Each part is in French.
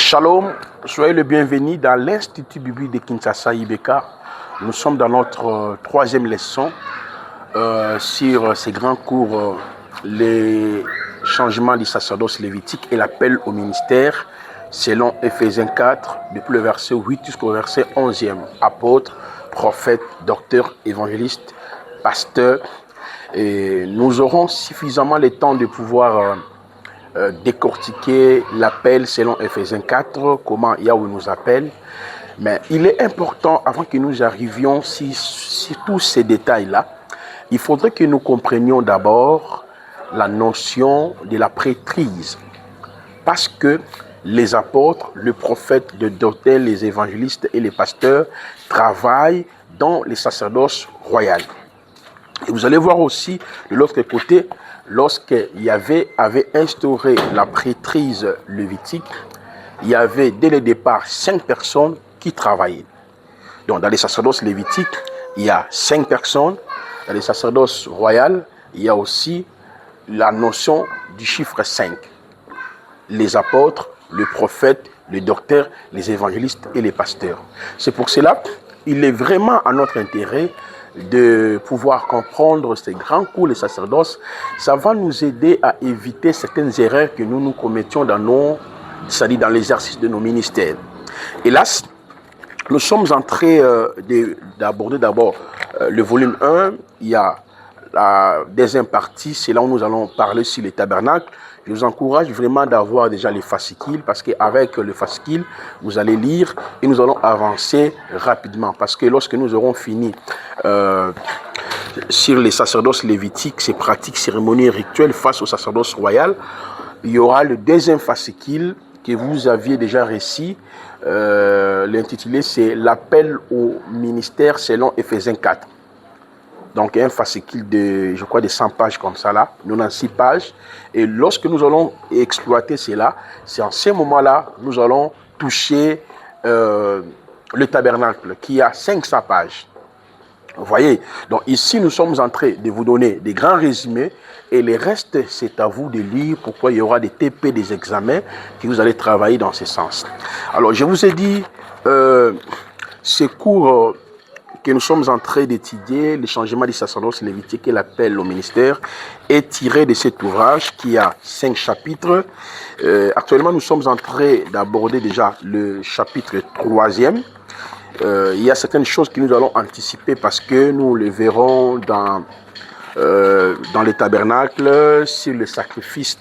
Shalom, soyez le bienvenu dans l'Institut biblique de Kinshasa Ibeka. Nous sommes dans notre troisième leçon sur ces grands cours, les changements du sacerdoce lévitique et l'appel au ministère, selon Ephésiens 4, depuis le verset 8 jusqu'au verset 11e. Apôtre, prophète, docteur, évangéliste, pasteur. Et nous aurons suffisamment le temps de pouvoir décortiquer l'appel selon Ephésiens 4, comment Yahweh nous appelle. Mais il est important, avant que nous arrivions sur tous ces détails-là, il faudrait que nous comprenions d'abord la notion de la prêtrise. Parce que les apôtres, le prophète, le docteur, les évangélistes et les pasteurs travaillent dans les sacerdoces royales. Et vous allez voir aussi, de l'autre côté, lorsque Yahvé avait instauré la prêtrise lévitique, il y avait dès le départ 5 personnes qui travaillaient. Donc dans les sacerdoces lévitiques, il y a 5 personnes. Dans les sacerdoces royales, il y a aussi la notion du chiffre 5. Les apôtres, le prophète, le docteur, les évangélistes et les pasteurs. C'est pour cela qu'il est vraiment à notre intérêt de pouvoir comprendre ces grands cours, les sacerdoces. Ça va nous aider à éviter certaines erreurs que nous commettions c'est-à-dire dans l'exercice de nos ministères. Hélas, nous sommes en train d'aborder d'abord le volume 1. Il y a la deuxième partie, c'est là où nous allons parler sur les tabernacles. Je vous encourage vraiment d'avoir déjà les fascicules, parce qu'avec le fascicule, vous allez lire et nous allons avancer rapidement. Parce que lorsque nous aurons fini sur les sacerdoces lévitiques, ces pratiques, cérémonies rituelles face au sacerdoce royal, il y aura le deuxième fascicule que vous aviez déjà récit. L'intitulé, c'est l'appel au ministère selon Ephésiens 4. Donc, un fascicule de, je crois, de 100 pages comme ça là, 96 pages. Et lorsque nous allons exploiter cela, c'est en ce moment-là, nous allons toucher le tabernacle qui a 500 pages. Vous voyez, donc ici, nous sommes en train de vous donner des grands résumés et le reste, c'est à vous de lire pourquoi il y aura des TP, des examens, que vous allez travailler dans ce sens. Alors, je vous ai dit, ces cours que nous sommes en train d'étudier, le changement du sacerdoce lévitique et l'appel au ministère, est tiré de cet ouvrage qui a 5 chapitres. Actuellement, nous sommes en train d'aborder déjà le chapitre 3e. Il y a certaines choses que nous allons anticiper parce que nous le verrons dans les tabernacles, sur le sacrifice,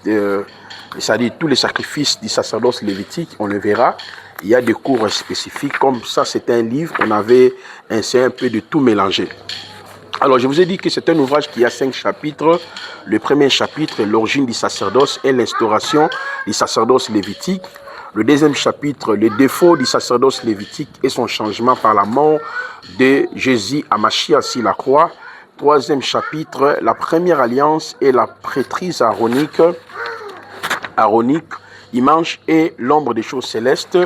c'est-à-dire tous les sacrifices du sacerdoce lévitique, on le verra. Il y a des cours spécifiques, comme ça c'est un livre, on avait essayé un peu de tout mélanger. Alors je vous ai dit que c'est un ouvrage qui a 5 chapitres. Le premier chapitre, l'origine du sacerdoce et l'instauration du sacerdoce lévitique. Le deuxième chapitre, les défauts du sacerdoce lévitique et son changement par la mort de Jésus à Mashiach sur la croix. Troisième chapitre, la première alliance et la prêtrise aronique, image et l'ombre des choses célestes.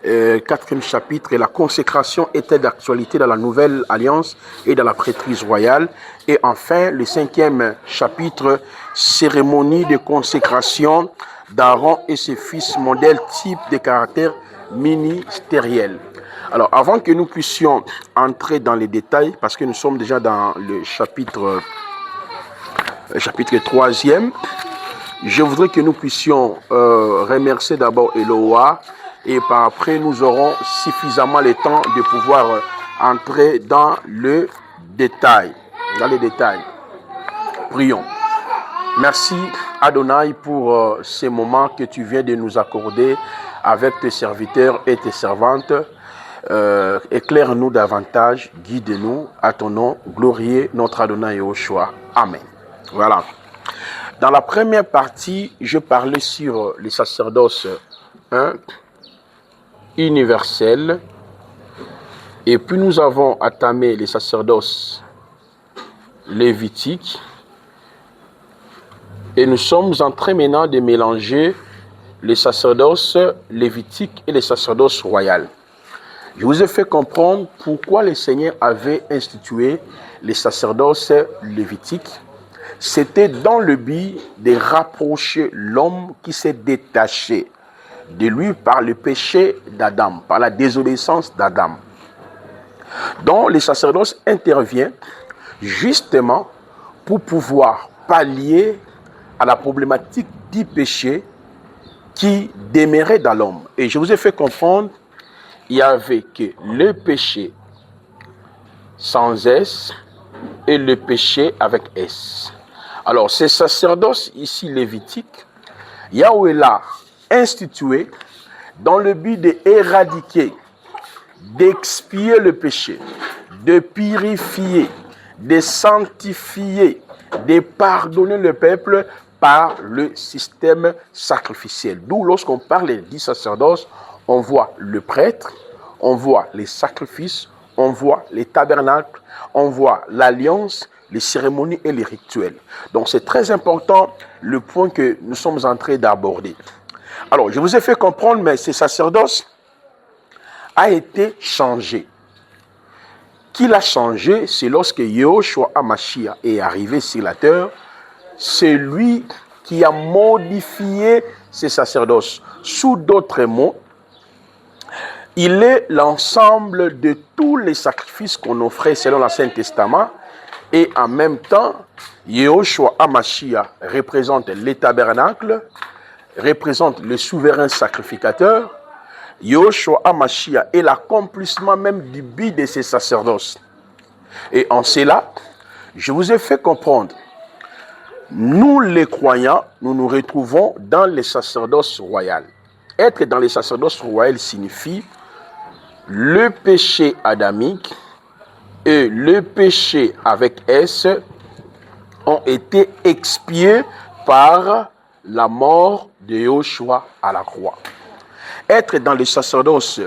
Quatrième chapitre, la consécration était d'actualité dans la nouvelle alliance et dans la prêtrise royale. Et enfin, le 5e chapitre, cérémonie de consécration d'Aaron et ses fils, modèle type de caractère ministériel. Alors, avant que nous puissions entrer dans les détails, parce que nous sommes déjà dans le chapitre 3e, je voudrais que nous puissions remercier d'abord Eloa et par après nous aurons suffisamment le temps de pouvoir entrer dans le détail. Prions. Merci Adonai pour ces moments que tu viens de nous accorder avec tes serviteurs et tes servantes. Éclaire-nous davantage, guide-nous à ton nom, glorieux notre Adonai Yehoshua. Amen. Voilà. Dans la première partie, je parlais sur les sacerdoces universels. Et puis nous avons entamé les sacerdoces lévitiques. Et nous sommes en train maintenant de mélanger les sacerdoces lévitiques et les sacerdoces royales. Je vous ai fait comprendre pourquoi le Seigneur avait institué les sacerdoces lévitiques. C'était dans le but de rapprocher l'homme qui s'est détaché de lui par le péché d'Adam, par la désobéissance d'Adam. Donc, le sacerdoce intervient justement pour pouvoir pallier à la problématique du péché qui demeurait dans l'homme. Et je vous ai fait comprendre, il y avait que le péché sans S et le péché avec S. Alors, ces sacerdoces ici lévitiques, Yahweh l'a institué dans le but d'éradiquer, d'expier le péché, de purifier, de sanctifier, de pardonner le peuple par le système sacrificiel. D'où lorsqu'on parle du sacerdoce, on voit le prêtre, on voit les sacrifices, on voit les tabernacles, on voit l'alliance, les cérémonies et les rituels. Donc c'est très important le point que nous sommes en train d'aborder. Alors je vous ai fait comprendre, mais ce sacerdoce a été changé. Qui l'a changé? C'est lorsque Yahushua HaMashiach est arrivé sur la terre. C'est lui qui a modifié ces sacerdoces. Sous d'autres mots, il est l'ensemble de tous les sacrifices qu'on offrait selon l'Ancien Testament. Et en même temps, Yahushua HaMashiach représente les tabernacles, représente le souverain sacrificateur. Yahushua HaMashiach est l'accomplissement même du but de ces sacerdoces. Et en cela, je vous ai fait comprendre, nous les croyants, nous nous retrouvons dans les sacerdoces royales. Être dans les sacerdoces royales signifie le péché adamique et le péché avec S ont été expiés par la mort de Yahushua à la croix. Être dans le sacerdoce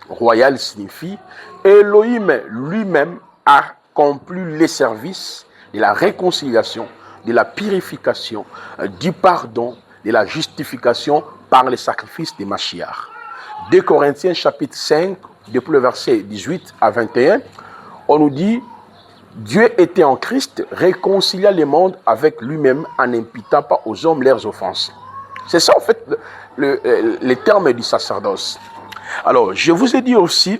royal signifie Elohim lui-même a accompli les services de la réconciliation, de la purification, du pardon, de la justification par le sacrifice de Mashiach. 2 Corinthiens chapitre 5, depuis le verset 18 à 21, on nous dit Dieu était en Christ, réconcilia le monde avec lui-même en n'imputant pas aux hommes leurs offenses. C'est ça en fait les termes du sacerdoce. Alors, je vous ai dit aussi,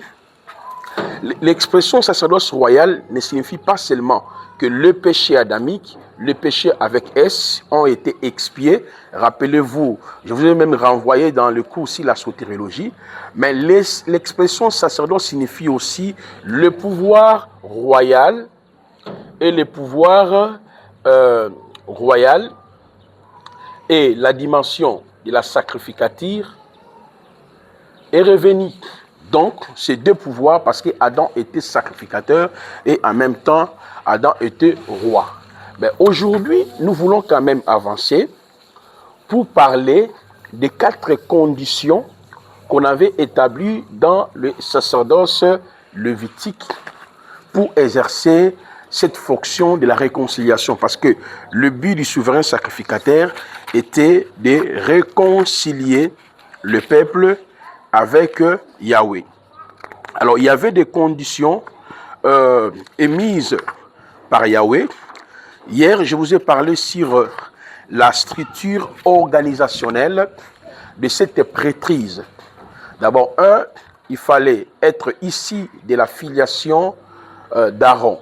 l'expression sacerdoce royal ne signifie pas seulement que le péché adamique, le péché avec S ont été expiés. Rappelez-vous, je vous ai même renvoyé dans le cours aussi la sotériologie, mais l'expression sacerdoce signifie aussi le pouvoir royal et le pouvoir royal et la dimension de la sacrificature est revenue. Donc, ces deux pouvoirs, parce qu'Adam était sacrificateur et en même temps, Adam était roi. Mais aujourd'hui, nous voulons quand même avancer pour parler des 4 conditions qu'on avait établies dans le sacerdoce lévitique pour exercer cette fonction de la réconciliation. Parce que le but du souverain sacrificateur était de réconcilier le peuple avec Yahweh. Alors, il y avait des conditions émises par Yahweh. Hier, je vous ai parlé sur la structure organisationnelle de cette prêtrise. D'abord, il fallait être ici de la filiation d'Aaron.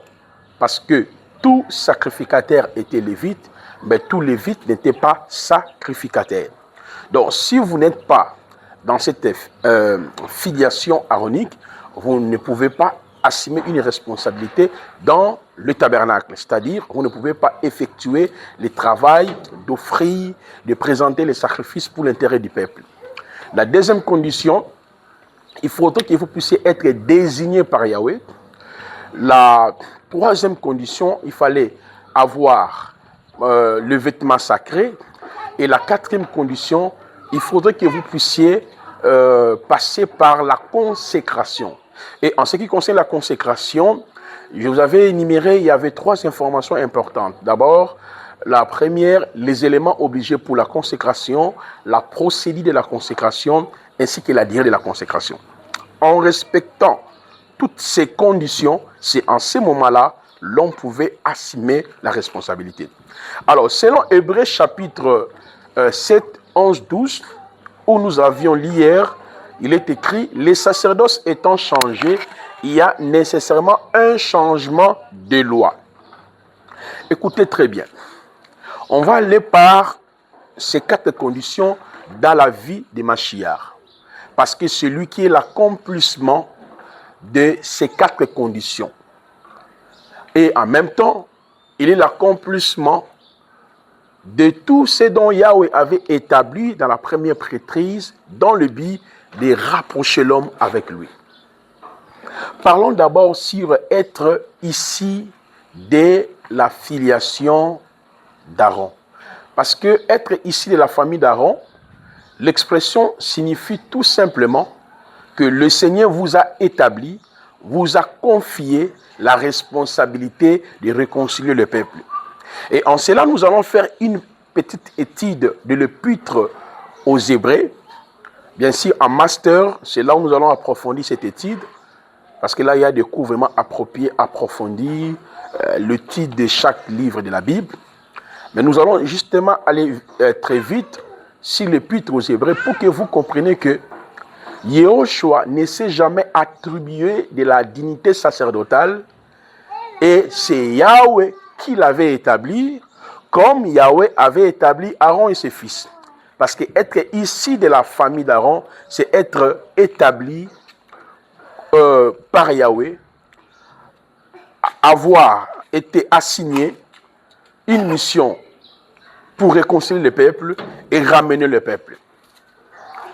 Parce que tout sacrificateur était lévite, mais tout lévite n'était pas sacrificateur. Donc, si vous n'êtes pas dans cette filiation aaronique, vous ne pouvez pas assumer une responsabilité dans le tabernacle. C'est-à-dire, vous ne pouvez pas effectuer le travail d'offrir, de présenter les sacrifices pour l'intérêt du peuple. La deuxième condition, il faudrait que vous puissiez être désigné par Yahweh. La troisième condition, il fallait avoir le vêtement sacré. Et la quatrième condition, il faudrait que vous puissiez passer par la consécration. Et en ce qui concerne la consécration, je vous avais énuméré, il y avait 3 informations importantes. D'abord, la première, les éléments obligés pour la consécration, la procédure de la consécration, ainsi que la durée de la consécration. En respectant toutes ces conditions, c'est en ce moment-là, l'on pouvait assumer la responsabilité. Alors, selon Hébreux chapitre 7, 11, 12, où nous avions l'hier, il est écrit, les sacerdoces étant changés, il y a nécessairement un changement de loi. Écoutez très bien. On va aller par ces 4 conditions dans la vie de Machiar. Parce que c'est lui qui est l'accomplissement de ces 4 conditions. Et en même temps, il est l'accomplissement de tout ce dont Yahweh avait établi dans la première prêtrise, dans le but de rapprocher l'homme avec lui. Parlons d'abord sur être ici de la filiation d'Aaron. Parce que être ici de la famille d'Aaron, l'expression signifie tout simplement que le Seigneur vous a établi, vous a confié la responsabilité de réconcilier le peuple. Et en cela, nous allons faire une petite étude de l'épître aux Hébreux. Bien sûr, en master, c'est là où nous allons approfondir cette étude. Parce que là, il y a des cours vraiment appropriés, approfondis, le titre de chaque livre de la Bible. Mais nous allons justement aller très vite sur l'épître aux Hébreux pour que vous compreniez que Yehoshua ne s'est jamais attribué de la dignité sacerdotale et c'est Yahweh qui l'avait établi comme Yahweh avait établi Aaron et ses fils. Parce que être ici de la famille d'Aaron, c'est être établi par Yahweh, avoir été assigné une mission pour réconcilier le peuple et ramener le peuple.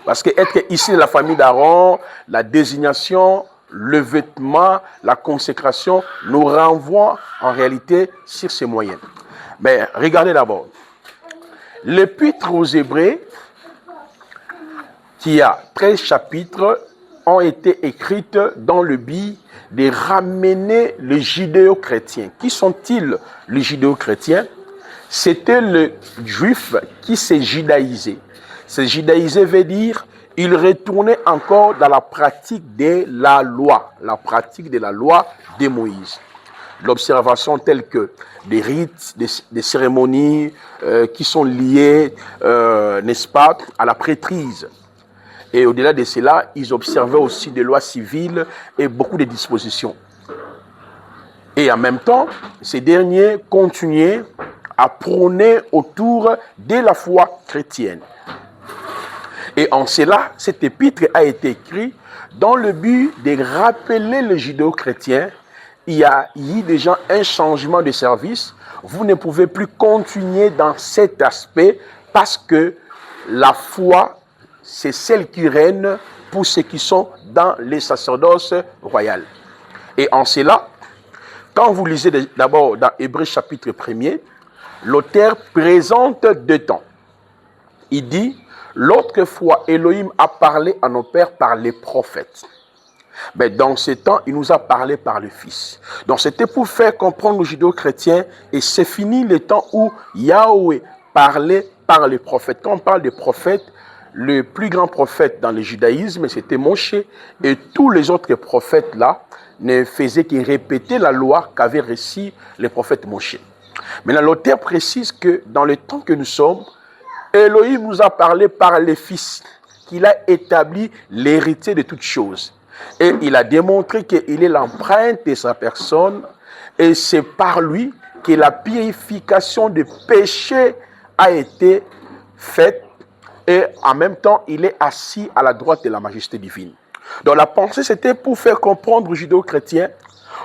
Parce que être ici de la famille d'Aaron, la désignation, le vêtement, la consécration nous renvoie en réalité sur ces moyens. Mais regardez d'abord. L'épître aux Hébreux, qui a 13 chapitres, ont été écrites dans le but de ramener les judéo-chrétiens. Qui sont-ils les judéo-chrétiens? C'était le juif qui s'est judaïsé. Se judaïser veut dire il retournait encore dans la pratique de la loi de Moïse. L'observation telle que des rites, des cérémonies qui sont liées, n'est-ce pas, à la prêtrise. Et au-delà de cela, ils observaient aussi des lois civiles et beaucoup de dispositions. Et en même temps, ces derniers continuaient à prôner autour de la foi chrétienne. Et en cela, cet épître a été écrit dans le but de rappeler les judéo-chrétiens, il y a eu déjà un changement de service. Vous ne pouvez plus continuer dans cet aspect parce que la foi, c'est celle qui règne pour ceux qui sont dans les sacerdoces royales. Et en cela, quand vous lisez d'abord dans Hébreux chapitre 1er, l'auteur présente 2 temps. Il dit, l'autre fois, Elohim a parlé à nos pères par les prophètes. Mais dans ce temps, il nous a parlé par le Fils. Donc c'était pour faire comprendre aux judéo-chrétiens, et c'est fini le temps où Yahweh parlait par les prophètes. Quand on parle des prophètes, le plus grand prophète dans le judaïsme, c'était Moshe, et tous les autres prophètes là ne faisaient que répéter la loi qu'avait reçue le prophète Moshe. Maintenant, l'auteur précise que dans le temps que nous sommes, Elohim nous a parlé par les fils, qu'il a établi l'héritier de toutes choses. Et il a démontré qu'il est l'empreinte de sa personne, et c'est par lui que la purification des péchés a été faite, et en même temps, il est assis à la droite de la majesté divine. Donc la pensée, c'était pour faire comprendre aux judéo-chrétiens,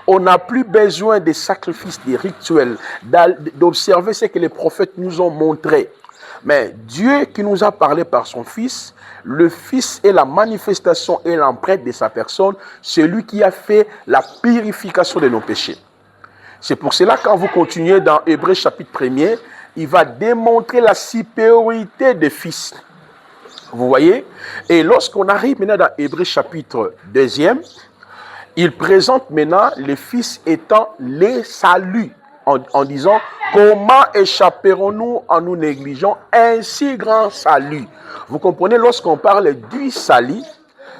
on n'a plus besoin des sacrifices, des rituels, d'observer ce que les prophètes nous ont montré. Mais Dieu qui nous a parlé par son Fils, le Fils est la manifestation et l'empreinte de sa personne, celui qui a fait la purification de nos péchés. C'est pour cela quand vous continuez dans Hébreux chapitre 1er, il va démontrer la supériorité des fils. Vous voyez? Et lorsqu'on arrive maintenant dans Hébreux chapitre 2e, il présente maintenant les fils étant les saluts, en disant comment échapperons-nous en nous négligeant un si grand salut. Vous comprenez, lorsqu'on parle du salut,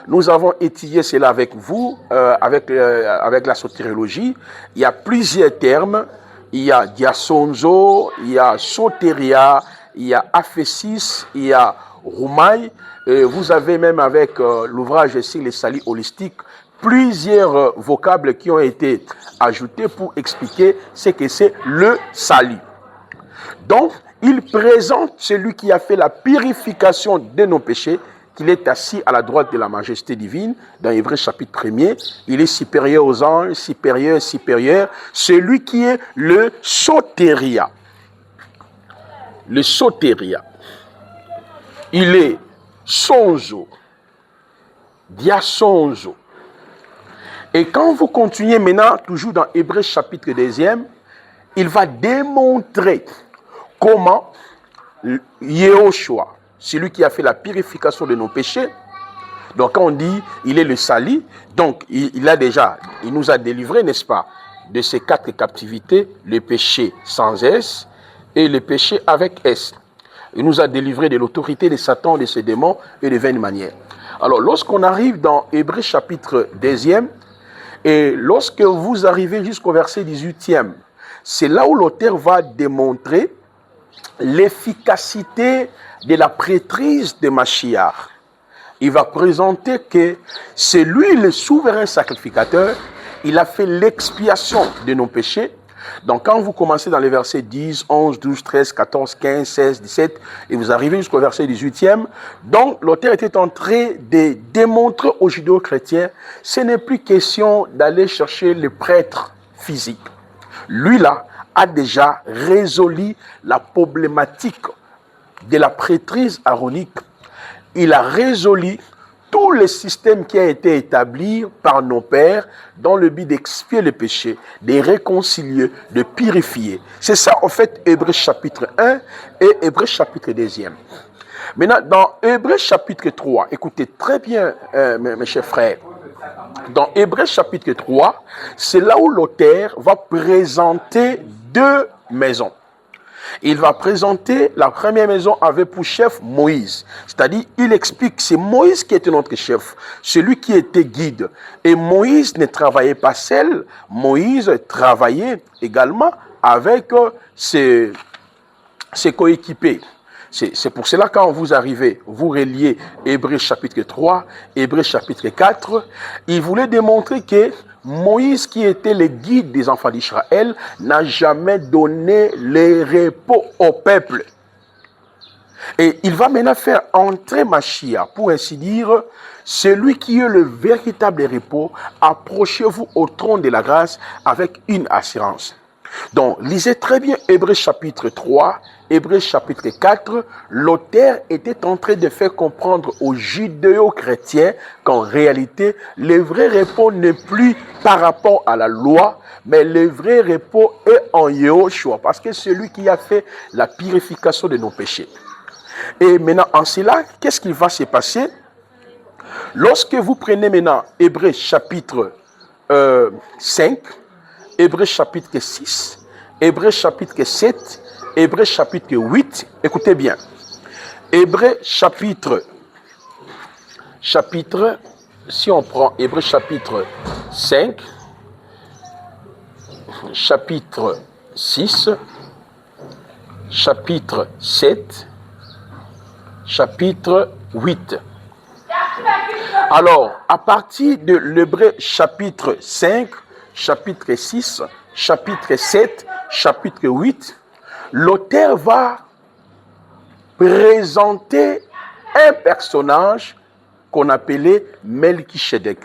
nous avons étudié cela avec vous, avec la sotériologie. Il y a plusieurs termes. Il y a diasonzo, il y a soteria, il y a Aphésis, il y a Roumaï. Vous avez même avec l'ouvrage ici, les salis holistiques, plusieurs vocables qui ont été ajoutés pour expliquer ce que c'est le salut. Donc, il présente celui qui a fait la purification de nos péchés, qu'il est assis à la droite de la majesté divine. Dans Hébreux chapitre 1er, il est supérieur aux anges, supérieur, celui qui est le sotéria. Le sotéria. Il est sonzo, diasonzo. Et quand vous continuez maintenant, toujours dans Hébreux chapitre 2e, il va démontrer comment Yehoshua, celui qui a fait la purification de nos péchés, donc quand on dit il est le sali, donc il nous a délivré, n'est-ce pas, de ces 4 captivités, le péché sans S et le péché avec S. Il nous a délivré de l'autorité de Satan, de ses démons et de vaines manières. Alors lorsqu'on arrive dans Hébreux chapitre 2e, et lorsque vous arrivez jusqu'au verset 18e, c'est là où l'auteur va démontrer l'efficacité de la prêtrise de Mashiach. Il va présenter que c'est lui le souverain sacrificateur. Il a fait l'expiation de nos péchés. Donc quand vous commencez dans les versets 10, 11, 12, 13, 14, 15, 16, 17 et vous arrivez jusqu'au verset 18e, donc l'auteur était en train de démontrer aux judéo-chrétiens, ce n'est plus question d'aller chercher le prêtre physique. Lui là a déjà résolu la problématique de la prêtrise aaronique. Il a résolu tout le système qui a été établi par nos pères dans le but d'expier le péché, de réconcilier, de purifier. C'est ça, en fait, Hébreux chapitre 1 et Hébreux chapitre 2e. Maintenant, dans Hébreux chapitre 3, écoutez très bien, mes chers frères, dans Hébreux chapitre 3, c'est là où l'auteur va présenter 2 maisons. Il va présenter la première maison avec pour chef Moïse. C'est-à-dire, il explique que c'est Moïse qui était notre chef, celui qui était guide. Et Moïse ne travaillait pas seul, Moïse travaillait également avec ses coéquipiers. C'est pour cela quand vous arrivez, vous reliez Hébreux chapitre 3, Hébreux chapitre 4, il voulait démontrer que Moïse, qui était le guide des enfants d'Israël, n'a jamais donné le repos au peuple. Et il va maintenant faire entrer Mashiach, pour ainsi dire, celui qui est le véritable repos, approchez-vous au trône de la grâce avec une assurance. Donc, lisez très bien Hébreux chapitre 3, Hébreux chapitre 4. L'auteur était en train de faire comprendre aux judéo-chrétiens qu'en réalité, le vrai repos n'est plus par rapport à la loi, mais le vrai repos est en Yehoshua, parce que c'est lui qui a fait la purification de nos péchés. Et maintenant, en cela, qu'est-ce qui va se passer? Lorsque vous prenez maintenant Hébreux chapitre 5, Hébreux chapitre 6, Hébreux chapitre 7, Hébreux chapitre 8, écoutez bien. Hébreux chapitre, si on prend Hébreux chapitre 5, chapitre 6, chapitre 7, chapitre 8. Alors, à partir de l'Hébreux chapitre 5, chapitre 6, chapitre 7, chapitre 8, l'auteur va présenter un personnage qu'on appelait Melchisedec.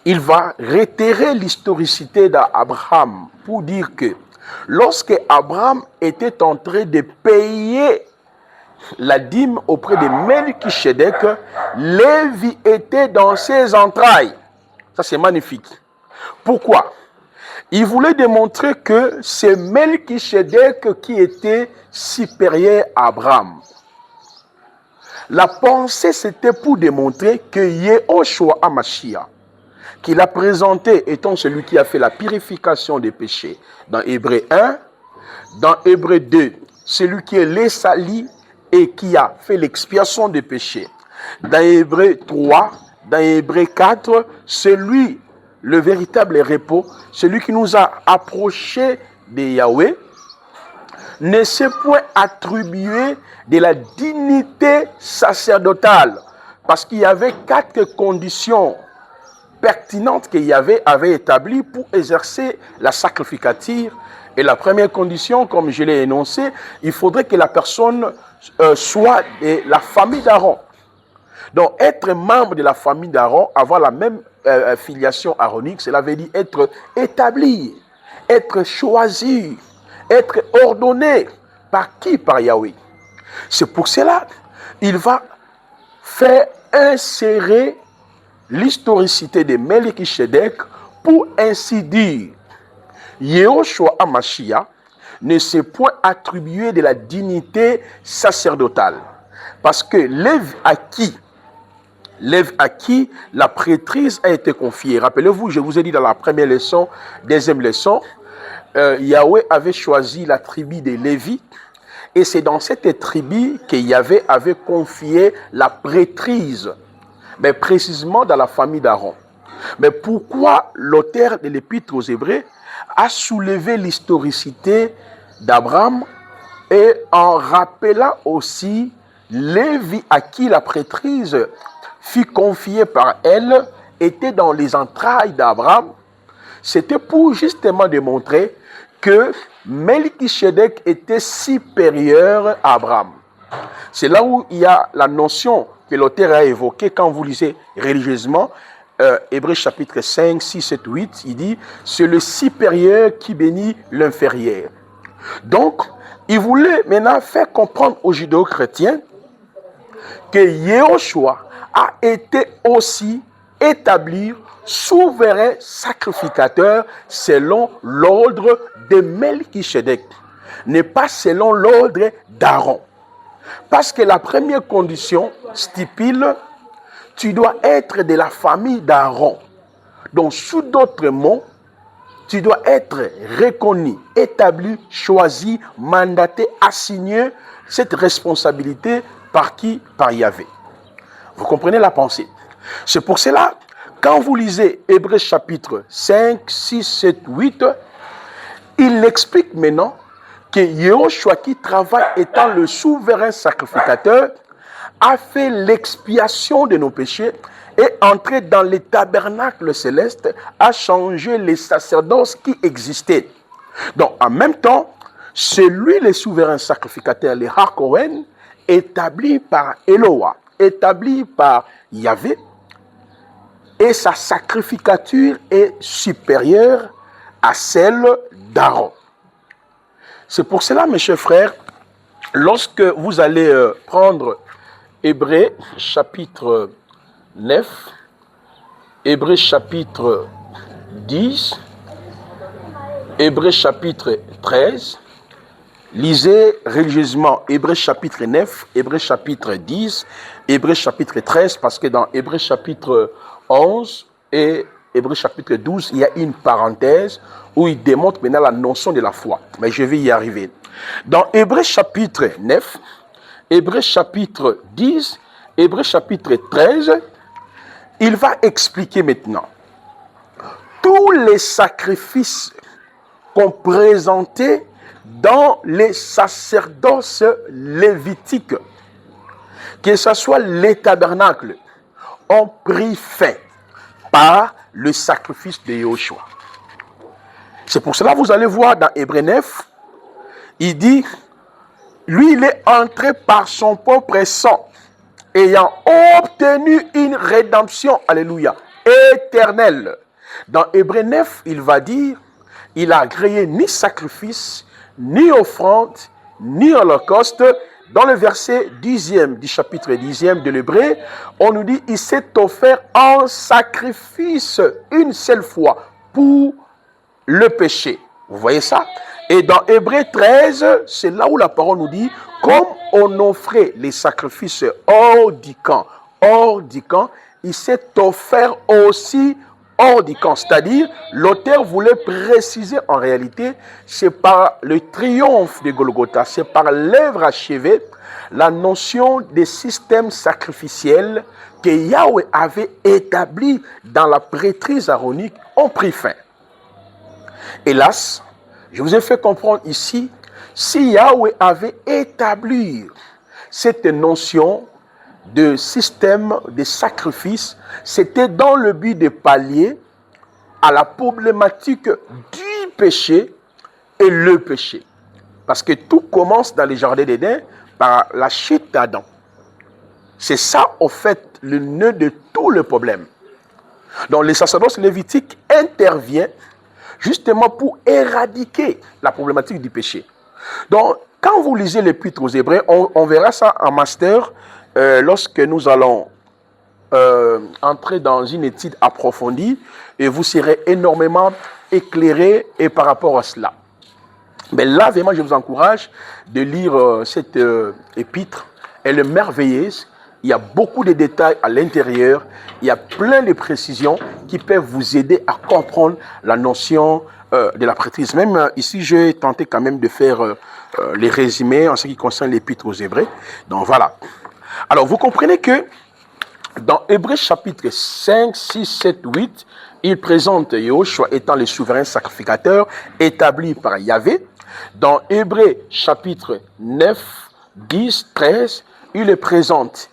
Il va réitérer l'historicité d'Abraham pour dire que lorsque Abraham était en train de payer la dîme auprès de Melchisedec, Lévi était dans ses entrailles. Ça, c'est magnifique. Pourquoi? Il voulait démontrer que c'est Melchisedec qui était supérieur à Abraham. La pensée, c'était pour démontrer que Yehoshua HaMashiach, qu'il a présenté étant celui qui a fait la purification des péchés, dans Hébreux 1, dans Hébreux 2, celui qui est les sali et qui a fait l'expiation des péchés. Dans Hébreux 3, dans Hébreux 4, celui, le véritable repos, celui qui nous a approchés de Yahweh. ne s'est point attribué de la dignité sacerdotale. Parce qu'il y avait 4 conditions pertinentes que Yahvé avait établies pour exercer la sacrificature. Et la première condition, comme je l'ai énoncé, il faudrait que la personne soit de la famille d'Aaron. Donc, être membre de la famille d'Aaron, avoir la même filiation aaronique, cela veut dire être établi, être choisi, être ordonné. Par qui? Par Yahweh. C'est pour cela il va faire insérer l'historicité de Melchisedec pour ainsi dire. Yehoshua Hamashiach ne s'est point attribué de la dignité sacerdotale. Parce que l'Ève à qui la prêtrise a été confiée. Rappelez-vous, je vous ai dit dans la première leçon, deuxième leçon, Yahweh avait choisi la tribu des Lévites. Et c'est dans cette tribu que Yahvé avait confié la prêtrise, mais précisément dans la famille d'Aaron. Mais pourquoi l'auteur de l'Épître aux Hébreux a soulevé l'historicité d'Abraham et en rappelant aussi Lévi à qui la prêtrise fut confiée par elle était dans les entrailles d'Abraham? C'était pour justement démontrer que Melchisedec était supérieur à Abraham. C'est là où il y a la notion que l'auteur a évoquée quand vous lisez religieusement Hébreux chapitre 5, 6, 7, 8, il dit « C'est le supérieur qui bénit l'inférieur ». Donc, il voulait maintenant faire comprendre aux judéo-chrétiens que Yehoshua a été aussi établi souverain sacrificateur selon l'ordre de Melchisedec, n'est pas selon l'ordre d'Aaron. Parce que la première condition stipule, tu dois être de la famille d'Aaron. Donc, sous d'autres mots, tu dois être reconnu, établi, choisi, mandaté, assigné cette responsabilité par qui? Par Yahvé. Vous comprenez la pensée? C'est pour cela, quand vous lisez Hébreux chapitre 5, 6, 7, 8, il explique maintenant que Yehoshua qui travaille étant le souverain sacrificateur a fait l'expiation de nos péchés et entré dans les tabernacles célestes, a changé les sacerdoces qui existaient. Donc en même temps, c'est lui le souverain sacrificateur, le Hakohen, établi par Eloah, établi par Yahvé, et sa sacrificature est supérieure à celle d'Aaron. C'est pour cela, mes chers frères, lorsque vous allez prendre Hébreux chapitre 9, Hébreux chapitre 10, Hébreux chapitre 13, lisez religieusement Hébreux chapitre 9, Hébreux chapitre 10, Hébreux chapitre 13, parce que dans Hébreux chapitre 11 et Hébreux chapitre 12, il y a une parenthèse où il démontre maintenant la notion de la foi. Mais je vais y arriver. Dans Hébreux chapitre 9, Hébreux chapitre 10, Hébreux chapitre 13, il va expliquer maintenant tous les sacrifices qu'on présentait dans les sacerdoces lévitiques, que ce soit les tabernacles, ont pris fin par le sacrifice de Yehoshua. C'est pour cela que vous allez voir dans Hébreux 9, il dit, lui il est entré par son propre sang, ayant obtenu une rédemption, alléluia, éternelle. Dans Hébreux 9, il va dire, il a agréé ni sacrifice, ni offrande, ni holocauste. Dans le verset 10e du chapitre 10e de l'Hébreu, on nous dit, il s'est offert en sacrifice une seule fois pour le péché. Vous voyez ça? Et dans Hébreux 13, c'est là où la parole nous dit, comme on offrait les sacrifices hors du camp, il s'est offert aussi hors du camp. C'est-à-dire, l'auteur voulait préciser en réalité, c'est par le triomphe de Golgotha, c'est par l'œuvre achevée, la notion des systèmes sacrificiels que Yahweh avait établi dans la prêtrise aaronique ont pris fin. Hélas, je vous ai fait comprendre ici Si Yahweh avait établi cette notion de système de sacrifice, c'était dans le but de pallier à la problématique du péché et le péché. Parce que tout commence dans les jardins d'Éden par la chute d'Adam. C'est ça, au fait, le nœud de tout le problème. Donc, le sacerdoce lévitique intervient justement pour éradiquer la problématique du péché. Donc, quand vous lisez l'Épître aux Hébreux, on verra ça en master lorsque nous allons entrer dans une étude approfondie et vous serez énormément éclairé et par rapport à cela. Mais là, vraiment, je vous encourage de lire cette épître. Elle est merveilleuse. Il y a beaucoup de détails à l'intérieur. Il y a plein de précisions qui peuvent vous aider à comprendre la notion de la prêtrise. Même ici, j'ai tenté quand même de faire les résumés en ce qui concerne l'Épître aux Hébreux. Donc voilà. Alors, vous comprenez que dans Hébreux chapitre 5, 6, 7, 8, il présente Yahushua étant le souverain sacrificateur établi par Yahvé. Dans Hébreux chapitre 9, 10, 13, il le présente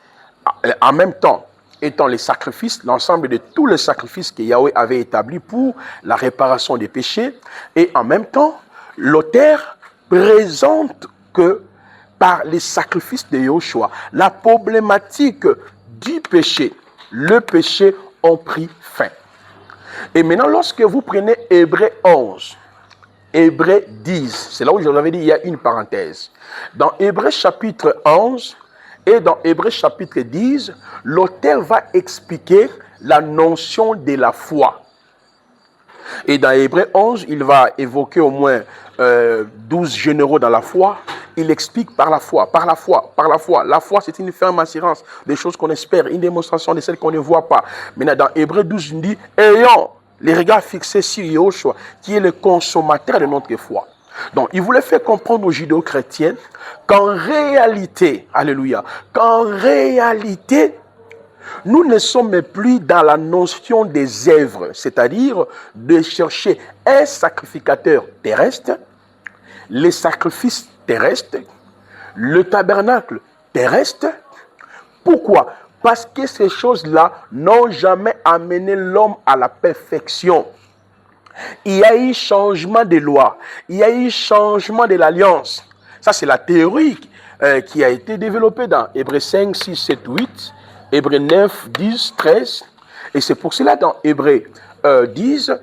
en même temps étant les sacrifices, l'ensemble de tous les sacrifices que Yahweh avait établis pour la réparation des péchés. Et en même temps, l'auteur présente que par les sacrifices de Yahushua, la problématique du péché, le péché ont pris fin. Et maintenant, lorsque vous prenez Hébreux 11, Hébreux 10, c'est là où je vous avais dit, il y a une parenthèse. Dans Hébreux chapitre 11 et dans Hébreux chapitre 10, l'auteur va expliquer la notion de la foi. Et dans Hébreux 11, il va évoquer au moins 12 généraux dans la foi. Il explique par la foi, par la foi, par la foi. La foi, c'est une ferme assurance des choses qu'on espère, une démonstration de celles qu'on ne voit pas. Maintenant, dans Hébreux 12, il dit, ayant les regards fixés sur Yahushua, qui est le consommateur de notre foi. Donc, il voulait faire comprendre aux judéo-chrétiens qu'en réalité, alléluia, qu'en réalité, nous ne sommes plus dans la notion des œuvres, c'est-à-dire de chercher un sacrificateur terrestre, les sacrifices terrestres, le tabernacle terrestre. Pourquoi? Parce que ces choses-là n'ont jamais amené l'homme à la perfection. Il y a eu changement de loi, il y a eu changement de l'alliance. Ça, c'est la théorie qui a été développée dans Hébreux 5, 6, 7, 8, Hébreux 9, 10, 13. Et c'est pour cela dans Hébreux 11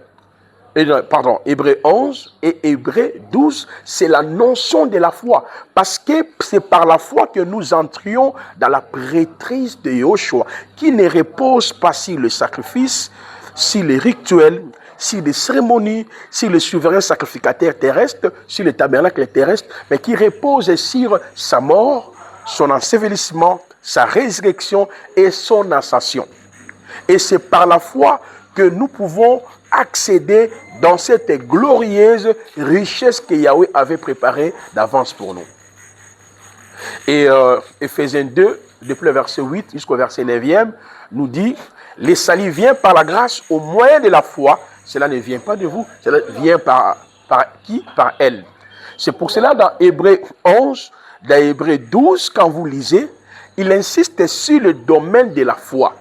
et Hébreux 12, c'est la notion de la foi. Parce que c'est par la foi que nous entrions dans la prêtrise de Yahushua, qui ne repose pas sur le sacrifice, sur les rituels, sur les cérémonies, sur le souverain sacrificateur terrestre, sur le tabernacle terrestre, mais qui repose sur sa mort, son ensevelissement, sa résurrection et son ascension. Et c'est par la foi que nous pouvons accéder dans cette glorieuse richesse que Yahweh avait préparée d'avance pour nous. Et Éphésiens 2, depuis le verset 8 jusqu'au verset 9e, nous dit, les salut vient par la grâce au moyen de la foi. Cela ne vient pas de vous, cela vient par qui? Par elle. C'est pour cela dans Hébreux 11, dans Hébreux 12, quand vous lisez, il insiste sur le domaine de la foi.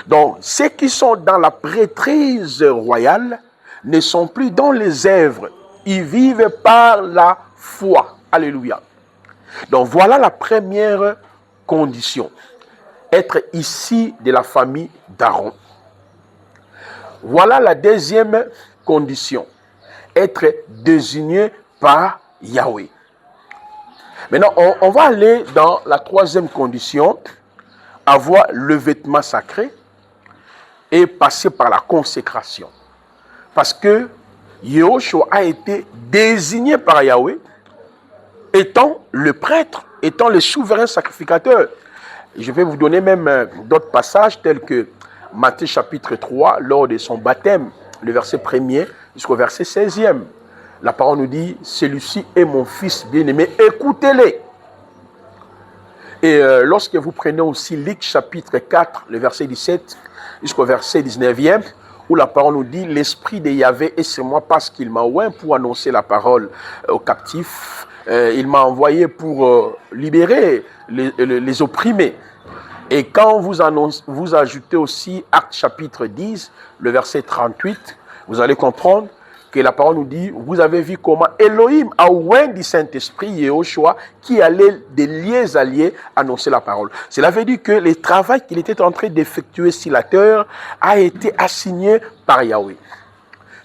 Donc, ceux qui sont dans la prêtrise royale ne sont plus dans les œuvres. Ils vivent par la foi. Alléluia. Donc, voilà la première condition. Être ici de la famille d'Aaron. Voilà la deuxième condition. Être désigné par Yahweh. Maintenant, on va aller dans la troisième condition. Avoir le vêtement sacré et passer par la consécration. Parce que Yahushua a été désigné par Yahweh étant le prêtre, étant le souverain sacrificateur. Je vais vous donner même d'autres passages tels que Matthieu chapitre 3, lors de son baptême, le verset 1er jusqu'au verset 16e. La parole nous dit, celui-ci est mon fils bien-aimé, écoutez-les. Et lorsque vous prenez aussi Luc chapitre 4, le verset 17 jusqu'au verset 19e, où la parole nous dit, l'esprit de Yahvé est sur moi parce qu'il m'a oint pour annoncer la parole aux captifs, il m'a envoyé pour libérer les opprimés. Et quand vous ajoutez aussi Actes chapitre 10, le verset 38, vous allez comprendre que la parole nous dit, vous avez vu comment Elohim a oint du Saint-Esprit Yehoshua qui allait des lieux à lieux annoncer la parole. Cela veut dire que le travail qu'il était en train d'effectuer sur la terre a été assigné par Yahweh.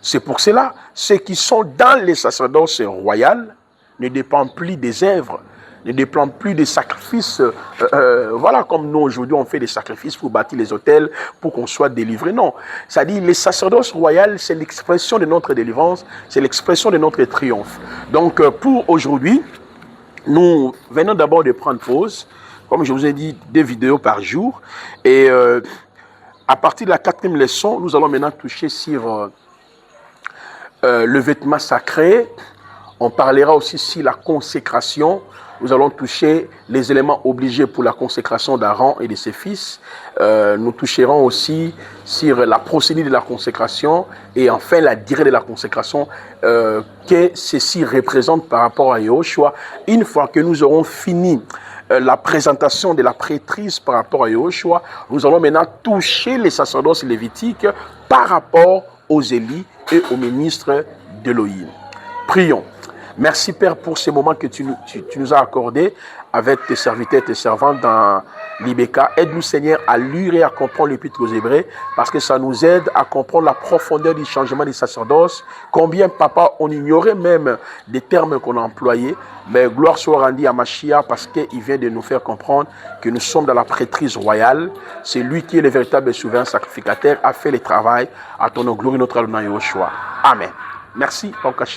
C'est pour cela, ceux qui sont dans les sacerdoces royales ne dépendent plus des œuvres, ne dépendent plus des sacrifices. Voilà, comme nous aujourd'hui on fait des sacrifices pour bâtir les hôtels, pour qu'on soit délivré. Non, c'est-à-dire les sacerdoces royales, c'est l'expression de notre délivrance, c'est l'expression de notre triomphe. Donc pour aujourd'hui, nous venons d'abord de prendre pause. Comme je vous ai dit, 2 vidéos par jour. Et à partir de la 4e leçon, nous allons maintenant toucher sur le vêtement sacré. On parlera aussi sur la consécration. Nous allons toucher les éléments obligés pour la consécration d'Aaron et de ses fils. Nous toucherons aussi sur la procédure de la consécration et enfin la durée de la consécration que ceci représente par rapport à Yehoshua. Une fois que nous aurons fini la présentation de la prêtrise par rapport à Yehoshua, nous allons maintenant toucher les sacerdoces lévitiques par rapport aux Élis et aux ministres d'Élohim. Prions. Merci Père pour ces moments que tu nous as accordés avec tes serviteurs et tes servantes dans l'Ibeka. Aide-nous Seigneur à lire et à comprendre l'Épître aux Hébreux parce que ça nous aide à comprendre la profondeur du changement des sacerdoces. Combien papa on ignorait même des termes qu'on a employés. Mais gloire soit rendue à Mashiach parce qu'il vient de nous faire comprendre que nous sommes dans la prêtrise royale. C'est lui qui est le véritable souverain sacrificateur, a fait le travail à ton gloire et notre nom Yehoshua. Amen. Merci, Papa Hachem.